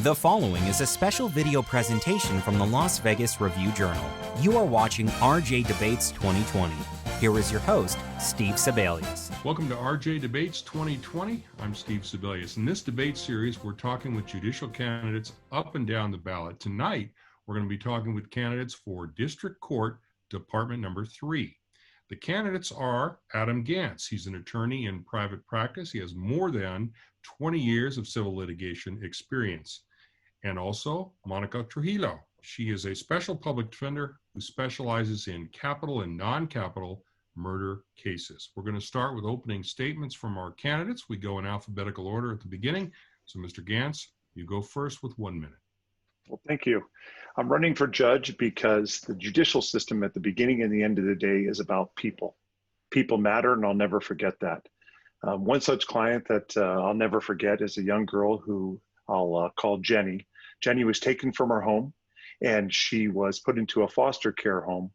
The following is a special video presentation from the Las Vegas Review-Journal. You are watching RJ Debates 2020. Here is your host, Steve Sebelius. Welcome to RJ Debates 2020. I'm Steve Sebelius. In this debate series, we're talking with judicial candidates up and down the ballot. Tonight, we're going to be talking with candidates for District Court, Department number 3. The candidates are Adam Ganz. He's an attorney in private practice. He has more than 20 years of civil litigation experience. And also Monica Trujillo. She is a special public defender who specializes in capital and non-capital murder cases. We're going to start with opening statements from our candidates. We go in alphabetical order at the beginning. So Mr. Ganz, you go first with 1 minute. Well, thank you. I'm running for judge because the judicial system at the beginning and the end of the day is about people. People matter, and I'll never forget that. One such client that I'll never forget is a young girl who I'll call Jenny. Jenny was taken from her home, and she was put into a foster care home.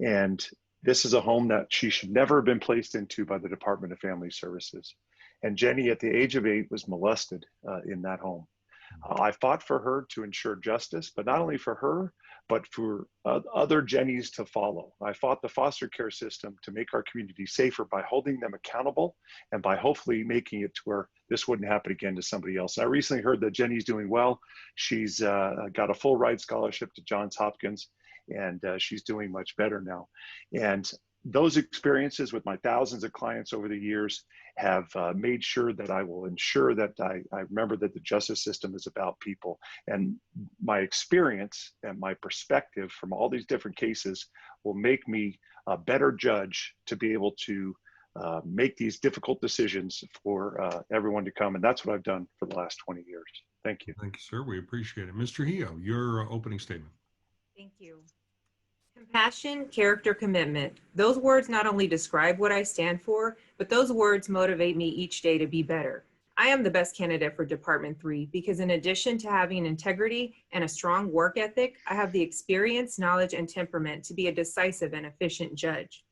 And this is a home that she should never have been placed into by the Department of Family Services. And Jenny, at the age of 8, was molested in that home. I fought for her to ensure justice, but not only for her, but for other Jennies to follow. I fought the foster care system to make our community safer by holding them accountable and by hopefully making it to where this wouldn't happen again to somebody else. I recently heard that Jenny's doing well. She's got a full ride scholarship to Johns Hopkins, and she's doing much better now. And those experiences with my thousands of clients over the years have made sure that I will ensure that I remember that the justice system is about people. And my experience and my perspective from all these different cases will make me a better judge to be able to make these difficult decisions for everyone to come. And that's what I've done for the last 20 years. Thank you. Thank you, sir. We appreciate it. Mr. Trujillo, your opening statement. Thank you. Compassion, character, commitment. Those words not only describe what I stand for, but those words motivate me each day to be better. I am the best candidate for Department 3 because in addition to having integrity and a strong work ethic, I have the experience, knowledge, and temperament to be a decisive and efficient judge.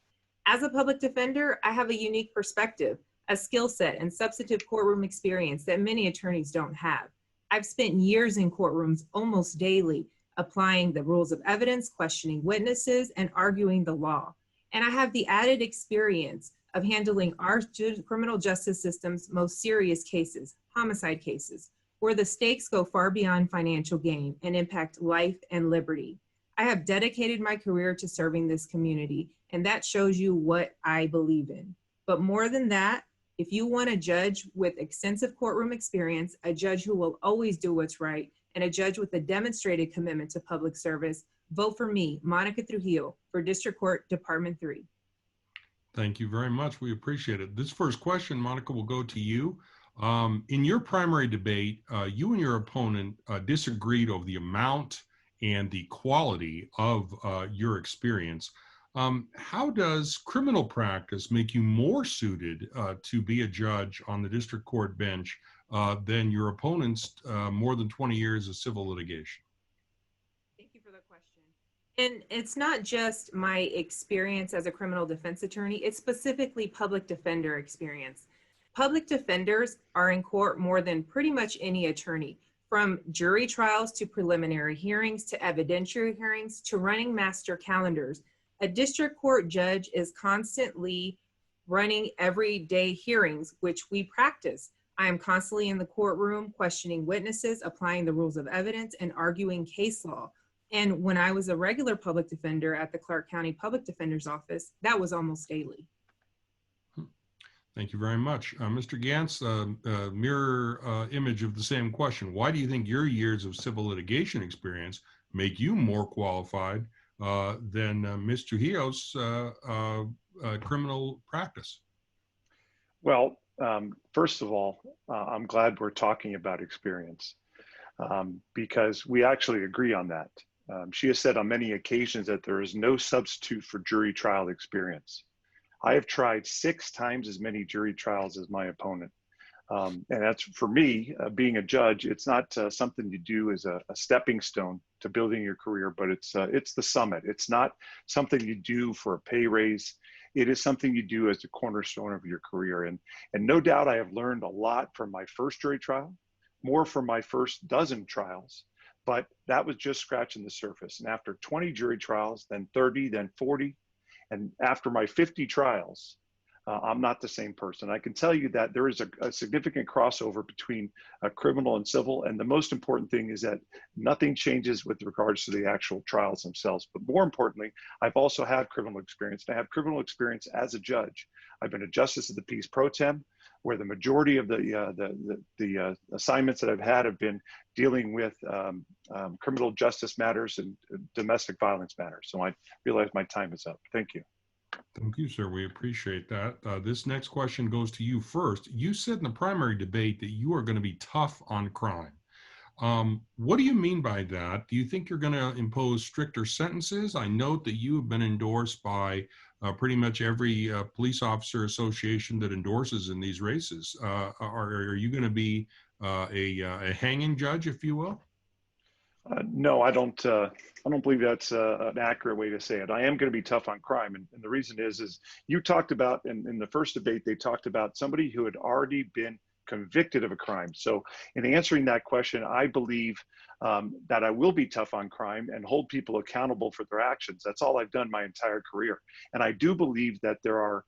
As a public defender, I have a unique perspective, a skill set, and substantive courtroom experience that many attorneys don't have. I've spent years in courtrooms almost daily, applying the rules of evidence, questioning witnesses, and arguing the law. And I have the added experience of handling our criminal justice system's most serious cases, homicide cases, where the stakes go far beyond financial gain and impact life and liberty. I have dedicated my career to serving this community, and that shows you what I believe in. But more than that, if you want a judge with extensive courtroom experience, a judge who will always do what's right, and a judge with a demonstrated commitment to public service, vote for me, Monica Trujillo, for District Court, Department 3. Thank you very much. We appreciate it. This first question, Monica, will go to you. In your primary debate, you and your opponent disagreed over the amount and the quality of your experience. How does criminal practice make you more suited to be a judge on the district court bench than your opponent's more than 20 years of civil litigation? Thank you for the question. And it's not just my experience as a criminal defense attorney, it's specifically public defender experience. Public defenders are in court more than pretty much any attorney, from jury trials to preliminary hearings to evidentiary hearings to running master calendars. A district court judge is constantly running everyday hearings, which we practice. I am constantly in the courtroom questioning witnesses, applying the rules of evidence, and arguing case law. And when I was a regular public defender at the Clark County Public Defender's Office, that was almost daily. Thank you very much. Mr. Ganz, mirror image of the same question. Why do you think your years of civil litigation experience make you more qualified than Ms. Trujillo's criminal practice? Well, first of all, I'm glad we're talking about experience because we actually agree on that. She has said on many occasions that there is no substitute for jury trial experience. I have tried 6 times as many jury trials as my opponent. And that's, for me, being a judge, it's not something you do as a stepping stone to building your career, but it's the summit. It's not something you do for a pay raise. It is something you do as a cornerstone of your career. And no doubt I have learned a lot from my first jury trial, more for my first dozen trials, but that was just scratching the surface. And after 20 jury trials, then 30, then 40, and after my 50 trials, I'm not the same person. I can tell you that there is a significant crossover between criminal and civil. And the most important thing is that nothing changes with regards to the actual trials themselves. But more importantly, I've also had criminal experience. And I have criminal experience as a judge. I've been a justice of the peace pro tem, where the majority of the assignments that I've had have been dealing with criminal justice matters and domestic violence matters. So I realize my time is up. Thank you. Thank you, sir. We appreciate that. This next question goes to you first. You said in the primary debate that you are going to be tough on crime. What do you mean by that? Do you think you're going to impose stricter sentences? I note that you have been endorsed by pretty much every police officer association that endorses in these races. Are you going to be a hanging judge, if you will? No, I don't believe that's an accurate way to say it. I am going to be tough on crime. And the reason is you talked about, in the first debate, they talked about somebody who had already been convicted of a crime. So in answering that question, I believe that I will be tough on crime and hold people accountable for their actions. That's all I've done my entire career. And I do believe that there are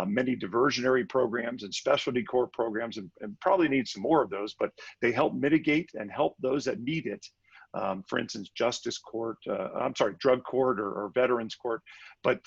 many diversionary programs and specialty court programs, and probably need some more of those, but they help mitigate and help those that need it. For instance, justice court, drug court or veterans court. But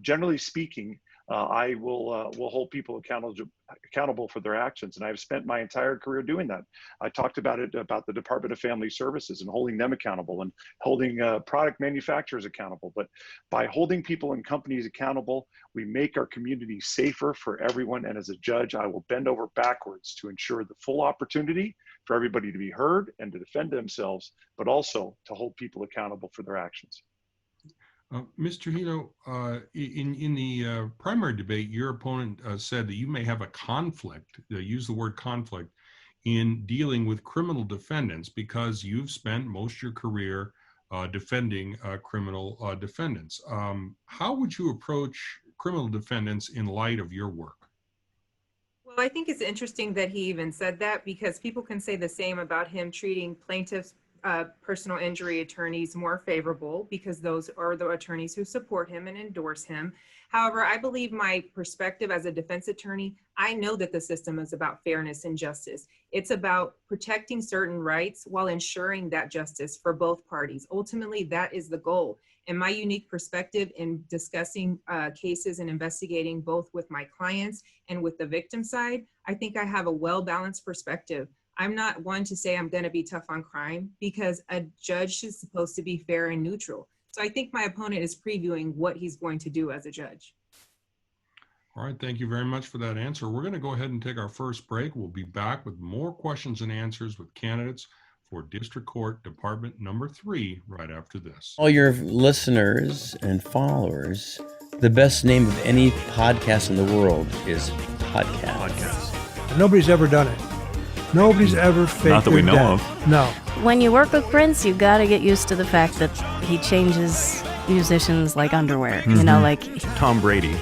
generally speaking, I will hold people accountable for their actions. And I've spent my entire career doing that. I talked about the Department of Family Services and holding them accountable and holding product manufacturers accountable. But by holding people and companies accountable, we make our community safer for everyone. And as a judge, I will bend over backwards to ensure the full opportunity for everybody to be heard and to defend themselves, but also to hold people accountable for their actions. Mr. Trujillo, in the primary debate, your opponent said that you may have a conflict, use the word conflict, in dealing with criminal defendants because you've spent most of your career defending criminal defendants. How would you approach criminal defendants in light of your work? Well, I think it's interesting that he even said that, because people can say the same about him treating plaintiffs' personal injury attorneys more favorable, because those are the attorneys who support him and endorse him. However, I believe my perspective as a defense attorney, I know that the system is about fairness and justice. It's about protecting certain rights while ensuring that justice for both parties. Ultimately, that is the goal. And my unique perspective in discussing cases and investigating both with my clients and with the victim side, I think I have a well-balanced perspective. I'm not one to say I'm going to be tough on crime, because a judge is supposed to be fair and neutral. So I think my opponent is previewing what he's going to do as a judge. All right, thank you very much for that answer. We're going to go ahead and take our first break. We'll be back with more questions and answers with candidates for District Court Department number 3 right after this. All your listeners and followers, the best name of any podcast in the world is podcast. Nobody's ever done it. Nobody's ever faked Not that we know death. of. No. When you work with Prince, you got to get used to the fact that he changes musicians like underwear. You know, like Tom Brady.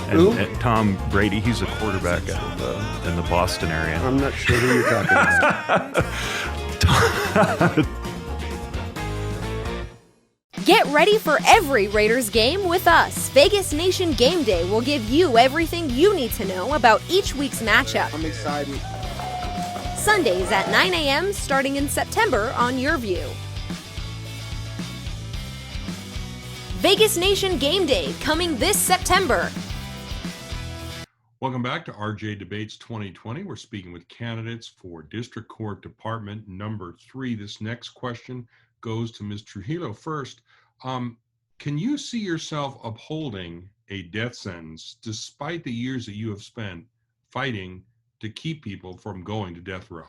And Tom Brady, he's a quarterback out of in the Boston area. I'm not sure who you're talking about. Get ready for every Raiders game with us. Vegas Nation Game Day will give you everything you need to know about each week's matchup. I'm excited. Sundays at 9 a.m. starting in September on YourView. Vegas Nation Game Day coming this September. Welcome back to RJ Debates 2020. We're speaking with candidates for District Court Department number 3. This next question goes to Ms. Trujillo first. Can you see yourself upholding a death sentence despite the years that you have spent fighting to keep people from going to death row?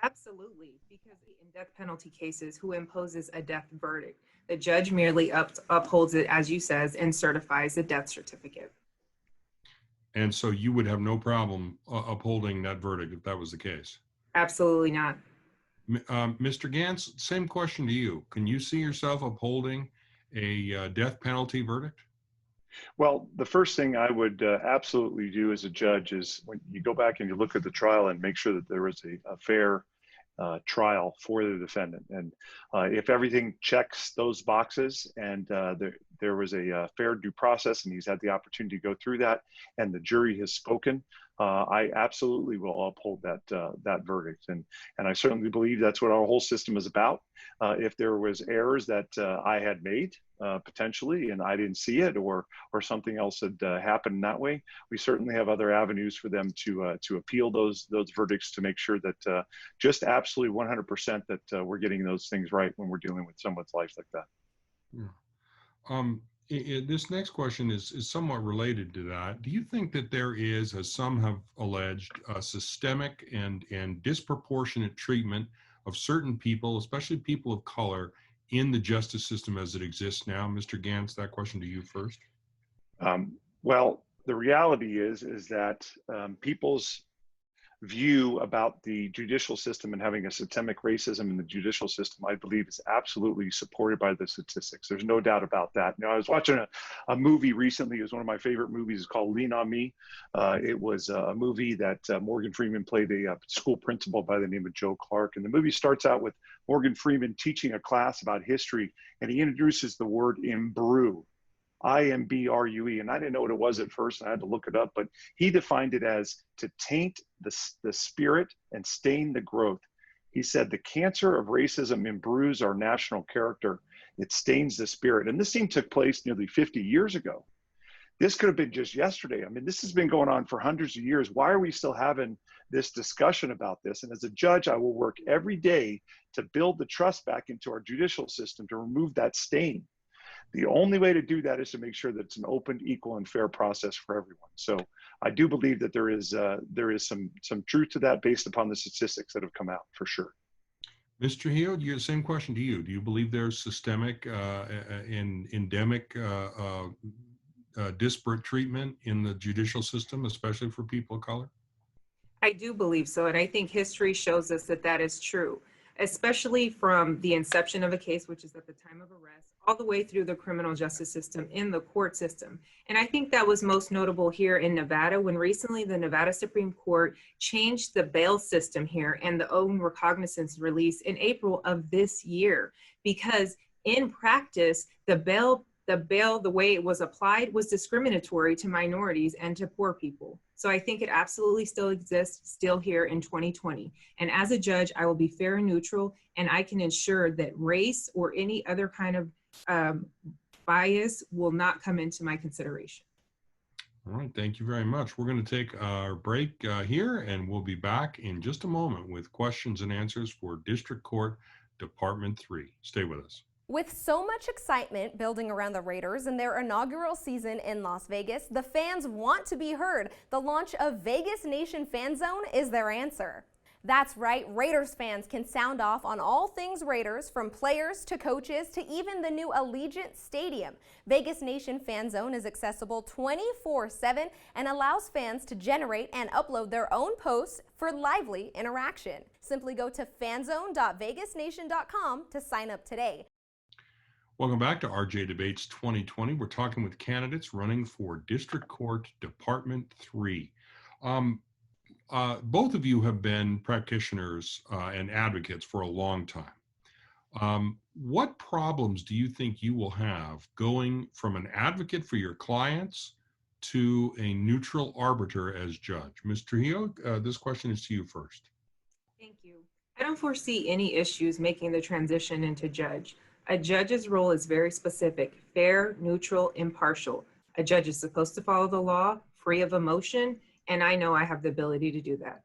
Absolutely, because in death penalty cases, who imposes a death verdict? The judge merely upholds it, as you says, and certifies the death certificate. And so you would have no problem upholding that verdict if that was the case? Absolutely not. Mr. Ganz, same question to you. Can you see yourself upholding a death penalty verdict? Well, the first thing I would absolutely do as a judge is when you go back and you look at the trial and make sure that there was a fair trial for the defendant. And if everything checks those boxes and there was a fair due process and he's had the opportunity to go through that and the jury has spoken, I absolutely will uphold that verdict. And I certainly believe that's what our whole system is about. If there was errors that I had made potentially and I didn't see it, or something else had happened in that way, we certainly have other avenues for them to appeal those verdicts to make sure that just absolutely 100% that we're getting those things right when we're dealing with someone's life like that. Yeah. This next question is somewhat related to that. Do you think that there is, as some have alleged, systemic and disproportionate treatment of certain people, especially people of color, in the justice system as it exists now? Mr. Ganz, that question to you first. Well, the reality is that people's view about the judicial system and having a systemic racism in the judicial system, I believe, is absolutely supported by the statistics. There's no doubt about that. Now, I was watching a movie recently. It was one of my favorite movies. It's called Lean on Me. It was a movie that Morgan Freeman played a school principal by the name of Joe Clark. And the movie starts out with Morgan Freeman teaching a class about history, and he introduces the word imbrue. IMBRUE, and I didn't know what it was at first. I had to look it up, but he defined it as to taint the spirit and stain the growth. He said the cancer of racism imbrues our national character. It stains the spirit. And this scene took place nearly 50 years ago. This could have been just yesterday. I mean, this has been going on for hundreds of years. Why are we still having this discussion about this? And as a judge, I will work every day to build the trust back into our judicial system to remove that stain. The only way to do that is to make sure that it's an open, equal, and fair process for everyone. So I do believe that there is some truth to that based upon the statistics that have come out, for sure. Mr. Trujillo, the same question to you. Do you believe there's systemic and endemic disparate treatment in the judicial system, especially for people of color? I do believe so, and I think history shows us that that is true, especially from the inception of a case, which is at the time of arrest, all the way through the criminal justice system in the court system. And I think that was most notable here in Nevada when recently the Nevada Supreme Court changed the bail system here and the own recognizance release in April of this year, because in practice, the way it was applied was discriminatory to minorities and to poor people. So I think it absolutely still exists, still here in 2020. And as a judge, I will be fair and neutral, and I can ensure that race or any other kind of bias will not come into my consideration. All right, thank you very much. We're going to take our break here, and we'll be back in just a moment with questions and answers for District Court Department 3. Stay with us. With so much excitement building around the Raiders and their inaugural season in Las Vegas, the fans want to be heard. The launch of Vegas Nation Fan Zone is their answer. That's right, Raiders fans can sound off on all things Raiders, from players to coaches to even the new Allegiant Stadium. Vegas Nation Fan Zone is accessible 24/7 and allows fans to generate and upload their own posts for lively interaction. Simply go to fanzone.vegasnation.com to sign up today. Welcome back to RJ Debates 2020. We're talking with candidates running for District Court Department 3. Both of you have been practitioners and advocates for a long time. What problems do you think you will have going from an advocate for your clients to a neutral arbiter as judge? Ms. Trujillo, this question is to you first. Thank you. I don't foresee any issues making the transition into judge. A judge's role is very specific: fair, neutral, impartial. A judge is supposed to follow the law, free of emotion, and I know I have the ability to do that.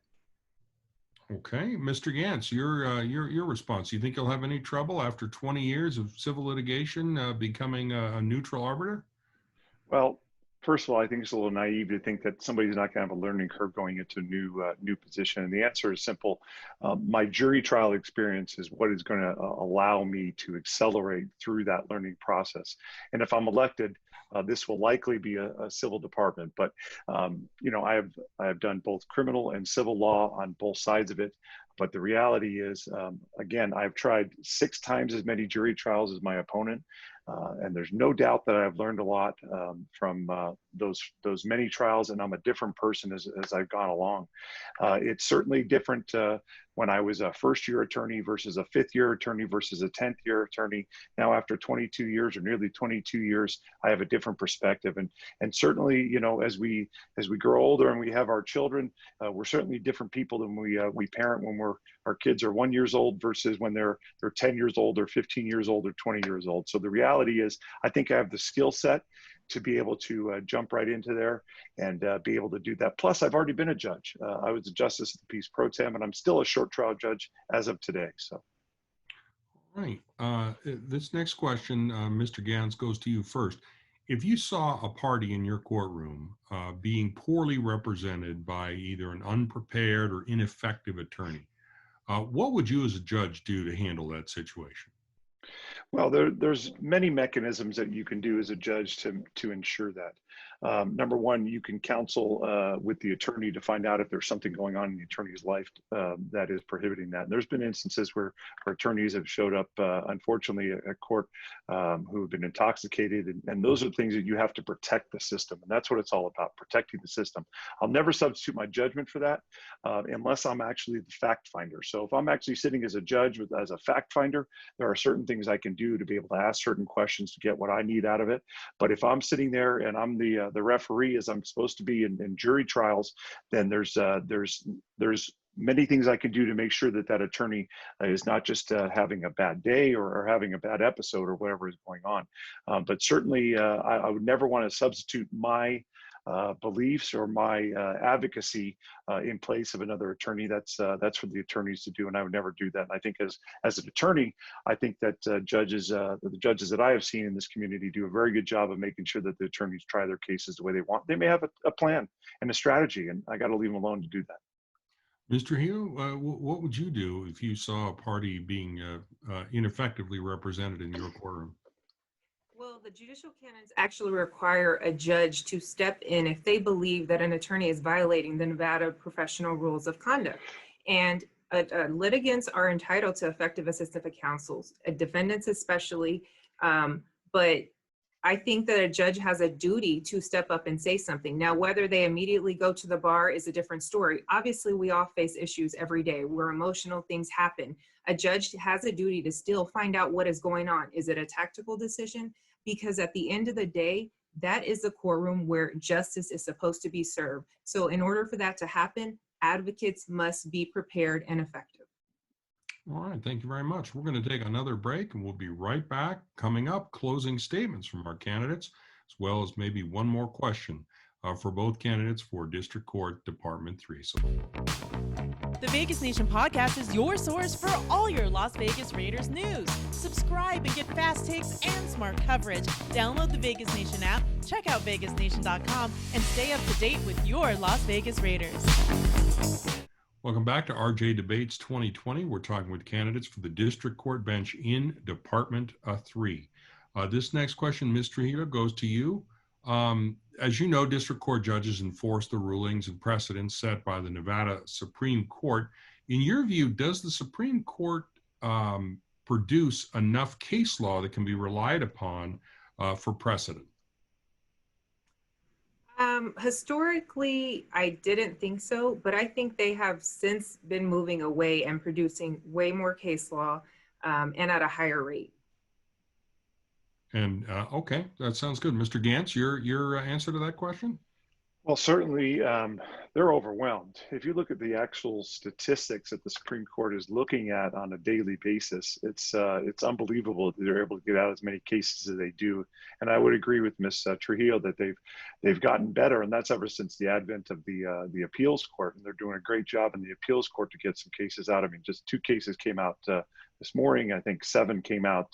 Okay, Mr. Ganz, your response. You think you'll have any trouble after 20 years of civil litigation becoming a neutral arbiter? Well, first of all, I think it's a little naive to think that somebody's not going to have a learning curve going into a new position. And the answer is simple. My jury trial experience is what is going to allow me to accelerate through that learning process. And if I'm elected, this will likely be a civil department. But, you know, I have done both criminal and civil law on both sides of it. But the reality is, again, I've tried 6 times as many jury trials as my opponent. And there's no doubt that I've learned a lot from those many trials, and I'm a different person as I've gone along. It's certainly different when I was a first-year attorney versus a fifth-year attorney versus a 10th-year attorney. Now, after 22 years or nearly 22 years, I have a different perspective. And certainly, you know, as we grow older and we have our children, we're certainly different people than we parent when our kids are 1 year old versus when they're 10 years old or 15 years old or 20 years old. So the reality is, I think I have the skill set to be able to jump right into there and be able to do that. Plus, I've already been a judge. I was a justice of the peace pro tem, and I'm still a short trial judge as of today. So, all right. This next question, Mr. Ganz, goes to you first. If you saw a party in your courtroom being poorly represented by either an unprepared or ineffective attorney, what would you as a judge do to handle that situation? well, there's many mechanisms that you can do as a judge to ensure that. Number one, you can counsel with the attorney to find out if there's something going on in the attorney's life that is prohibiting that. And there's been instances where attorneys have showed up, unfortunately, at court who have been intoxicated. And those are things that you have to protect the system. And that's what it's all about, protecting the system. I'll never substitute my judgment for that unless I'm actually the fact finder. So if I'm actually sitting as a judge as a fact finder, there are certain things I can do to be able to ask certain questions to get what I need out of it. But if I'm sitting there and I'm the referee, as I'm supposed to be in jury trials, then there's many things I can do to make sure that that attorney is not just having a bad day or having a bad episode or whatever is going on. But certainly, I would never want to substitute my beliefs or my advocacy in place of another attorney. That's for the attorneys to do, and I would never do that. And I think as an attorney, I think that the judges that I have seen in this community do a very good job of making sure that the attorneys try their cases the way they want. They may have a plan and a strategy, and I got to leave them alone to do that. Mr. Trujillo, what would you do if you saw a party being ineffectively represented in your courtroom? Well, the judicial canons actually require a judge to step in if they believe that an attorney is violating the Nevada professional rules of conduct. And litigants are entitled to effective assistance of counsel, defendants especially. But I think that a judge has a duty to step up and say something. Now, whether they immediately go to the bar is a different story. Obviously, we all face issues every day. We're emotional, things happen. A judge has a duty to still find out what is going on. Is it a tactical decision? Because at the end of the day, that is the courtroom where justice is supposed to be served. So in order for that to happen, advocates must be prepared and effective. All right, thank you very much. We're going to take another break and we'll be right back. Coming up, closing statements from our candidates, as well as maybe one more question for both candidates for District Court Department 3. So, the Vegas Nation podcast is your source for all your Las Vegas Raiders news. Subscribe and get fast takes and smart coverage. Download the Vegas Nation app, check out vegasnation.com, and stay up to date with your Las Vegas Raiders. Welcome back to RJ Debates 2020. We're talking with candidates for the District Court bench in Department 3. This next question, Ms. Trujillo, goes to you. As you know, district court judges enforce the rulings and precedents set by the Nevada Supreme Court. In your view, does the Supreme Court produce enough case law that can be relied upon for precedent? Historically, I didn't think so, but I think they have since been moving away and producing way more case law and at a higher rate. And okay, that sounds good. Mr. Ganz, your answer to that question? Well, certainly they're overwhelmed. If you look at the actual statistics that the Supreme Court is looking at on a daily basis, it's unbelievable that they're able to get out as many cases as they do. And I would agree with Ms. Trujillo that they've gotten better, and that's ever since the advent of the appeals court. And they're doing a great job in the appeals court to get some cases out. I mean, just 2 cases came out this morning. I think 7 came out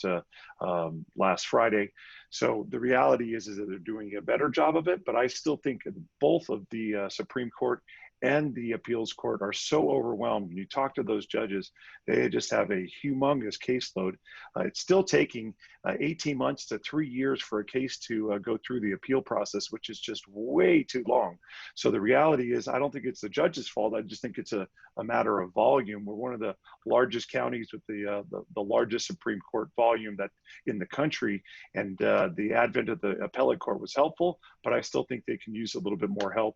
last Friday. So the reality is that they're doing a better job of it, but I still think both of the Supreme Court and the appeals court are so overwhelmed. When you talk to those judges, they just have a humongous caseload. It's still taking 18 months to 3 years for a case to go through the appeal process, which is just way too long. So the reality is, I don't think it's the judge's fault. I just think it's a matter of volume. We're one of the largest counties with the largest Supreme Court volume that in the country, and the advent of the appellate court was helpful, but I still think they can use a little bit more help,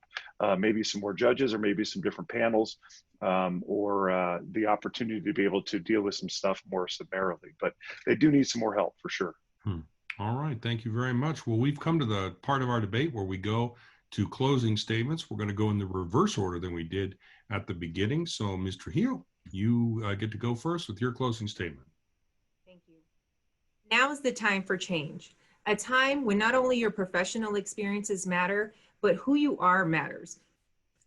maybe some more judges or maybe some different panels, or the opportunity to be able to deal with some stuff more summarily. But they do need some more help for sure. All right, thank you very much. Well, we've come to the part of our debate where we go to closing statements. We're going to go in the reverse order than we did at the beginning. So, Ms. Trujillo, you get to go first with your closing statement. Thank you. Now is the time for change. A time when not only your professional experiences matter, but who you are matters.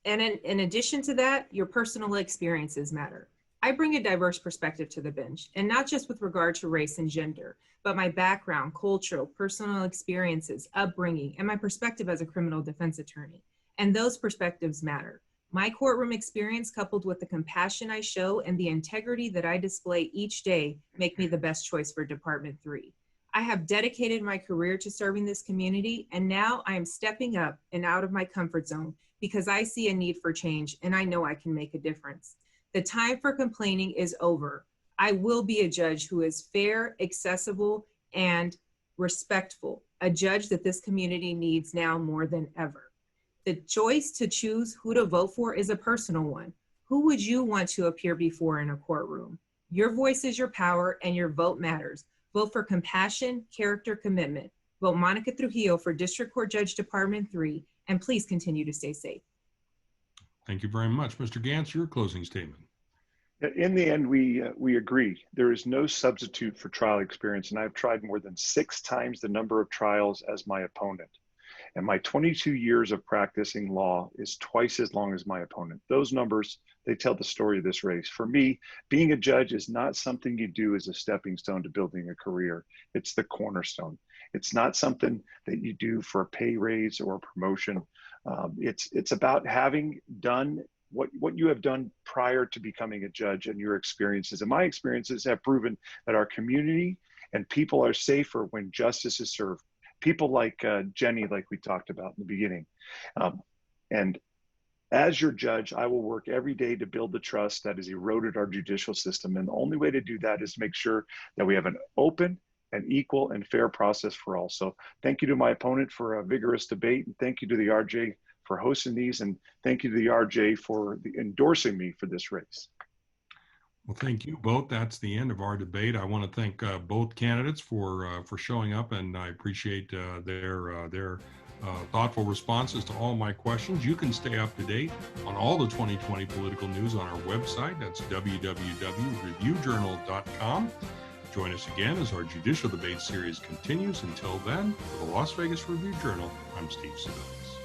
And in addition to that, your personal experiences matter. I bring a diverse perspective to the bench, and not just with regard to race and gender, but my background, cultural, personal experiences, upbringing, and my perspective as a criminal defense attorney. And those perspectives matter. My courtroom experience, coupled with the compassion I show and the integrity that I display each day, make me the best choice for Department 3. I have dedicated my career to serving this community, and now I am stepping up and out of my comfort zone because I see a need for change, and I know I can make a difference. The time for complaining is over. I will be a judge who is fair, accessible, and respectful, a judge that this community needs now more than ever. The choice to choose who to vote for is a personal one. Who would you want to appear before in a courtroom? Your voice is your power, and your vote matters. Vote for compassion, character, commitment. Vote Monica Trujillo for District Court Judge Department 3, and please continue to stay safe. Thank you very much. Mr. Ganz, your closing statement. In the end, we agree. There is no substitute for trial experience, and I've tried more than 6 times the number of trials as my opponent. And my 22 years of practicing law is twice as long as my opponent. Those numbers, they tell the story of this race. For me, being a judge is not something you do as a stepping stone to building a career. It's the cornerstone. It's not something that you do for a pay raise or a promotion. It's about having done what you have done prior to becoming a judge and your experiences. And my experiences have proven that our community and people are safer when justice is served. People like Jenny, like we talked about in the beginning. And as your judge, I will work every day to build the trust that has eroded our judicial system. And the only way to do that is to make sure that we have an open and equal and fair process for all. So thank you to my opponent for a vigorous debate. And thank you to the RJ for hosting these. And thank you to the RJ for endorsing me for this race. Well, thank you both. That's the end of our debate. I want to thank both candidates for showing up, and I appreciate their thoughtful responses to all my questions. You can stay up to date on all the 2020 political news on our website. That's www.reviewjournal.com. Join us again as our judicial debate series continues. Until then, for the Las Vegas Review Journal, I'm Steve Sebelius.